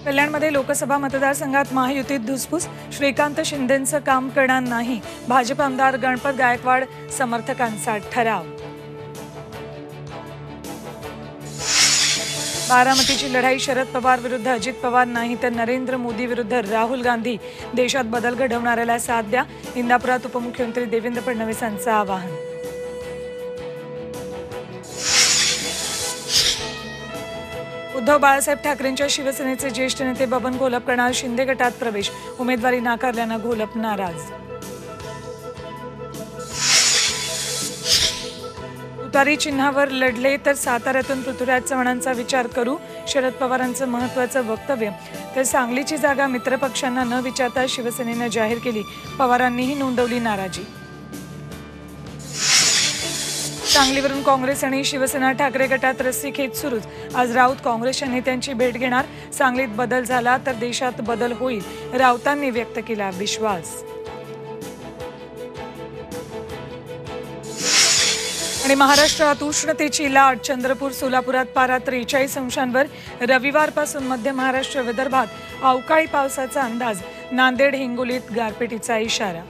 कल्याणमध्ये लोकसभा मतदारसंघात महायुतीत धुसफूस, श्रीकांत शिंदेंचं काम करणार नाही, भाजप आमदार गणपत गायकवाड समर्थकांचा ठराव. बारामतीची लढाई शरद पवार विरुद्ध अजित पवार नाही तर नरेंद्र मोदी विरुद्ध राहुल गांधी. देशात बदल घडवणाऱ्याला साथ द्या, इंदापुरात उपमुख्यमंत्री देवेंद्र फडणवीसांचं आवाहन. उद्धव बाळासाहेब ठाकरेंच्या शिवसेनेचे ज्येष्ठ नेते बबन घोलप करणार शिंदे गटात प्रवेश, उमेदवारी नाकारल्यानं घोलप नाराज. तुतारी चिन्हावर लढले तर साताऱ्यातून पृथ्वीराज चव्हाणांचा विचार करू, शरद पवारांचं महत्त्वाचं वक्तव्य. तर सांगलीची जागा मित्रपक्षांना न विचारता शिवसेनेनं जाहीर केली, पवारांनीही नोंदवली नाराजी. सांगलीवरून काँग्रेस आणि शिवसेना ठाकरे गटात रस्सीखेच सुरूच. आज राऊत काँग्रेसच्या नेत्यांची भेट घेणार, सांगलीत बदल झाला तर देशात बदल होईल, राऊतांनी व्यक्त केला विश्वास. आणि महाराष्ट्रात उष्णतेची लाट, चंद्रपूर सोलापुरात पारा 43 अंशांवर. रविवारपासून मध्य महाराष्ट्र विदर्भात अवकाळी पावसाचा अंदाज, नांदेड हिंगोलीत गारपिटीचा इशारा.